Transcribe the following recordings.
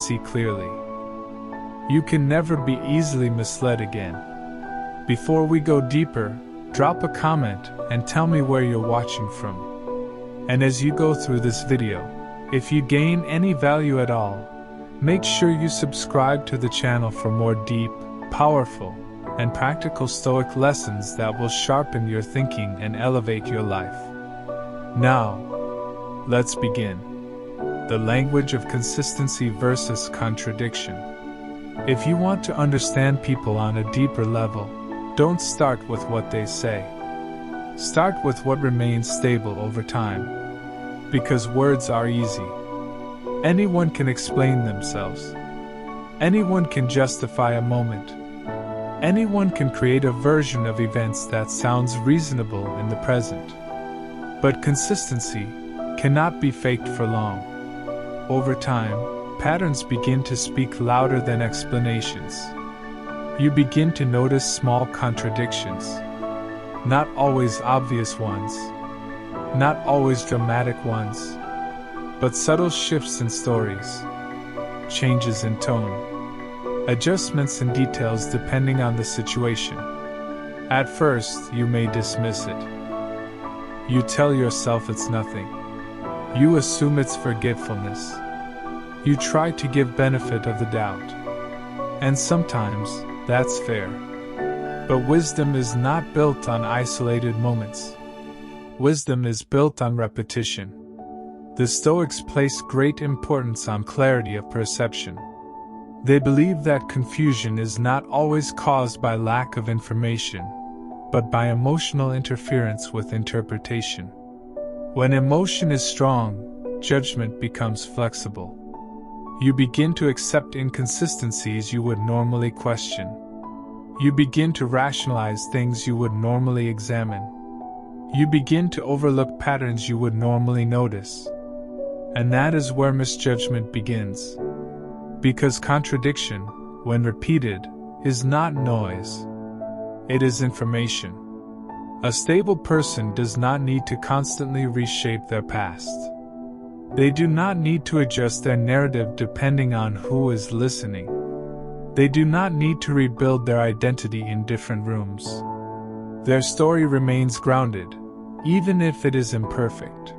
see clearly. You can never be easily misled again. Before we go deeper, drop a comment and tell me where you're watching from. And as you go through this video, if you gain any value at all, make sure you subscribe to the channel for more deep, powerful, and practical Stoic lessons that will sharpen your thinking and elevate your life. Now, let's begin. The language of consistency versus contradiction. If you want to understand people on a deeper level, don't start with what they say. Start with what remains stable over time. Because words are easy. Anyone can explain themselves. Anyone can justify a moment. Anyone can create a version of events that sounds reasonable in the present. But consistency cannot be faked for long. Over time, patterns begin to speak louder than explanations. You begin to notice small contradictions. Not always obvious ones. Not always dramatic ones. But subtle shifts in stories. Changes in tone. Adjustments in details depending on the situation. At first, you may dismiss it. You tell yourself it's nothing. You assume it's forgetfulness. You try to give benefit of the doubt. And sometimes, that's fair. But wisdom is not built on isolated moments. Wisdom is built on repetition. The Stoics place great importance on clarity of perception. They believe that confusion is not always caused by lack of information, but by emotional interference with interpretation. When emotion is strong, judgment becomes flexible. You begin to accept inconsistencies you would normally question. You begin to rationalize things you would normally examine. You begin to overlook patterns you would normally notice. And that is where misjudgment begins. Because contradiction, when repeated, is not noise. It is information. A stable person does not need to constantly reshape their past. They do not need to adjust their narrative depending on who is listening. They do not need to rebuild their identity in different rooms. Their story remains grounded, even if it is imperfect.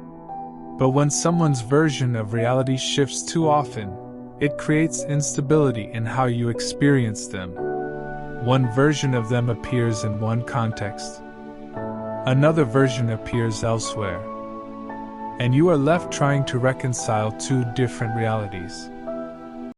But when someone's version of reality shifts too often, it creates instability in how you experience them. One version of them appears in one context. Another version appears elsewhere. And you are left trying to reconcile two different realities.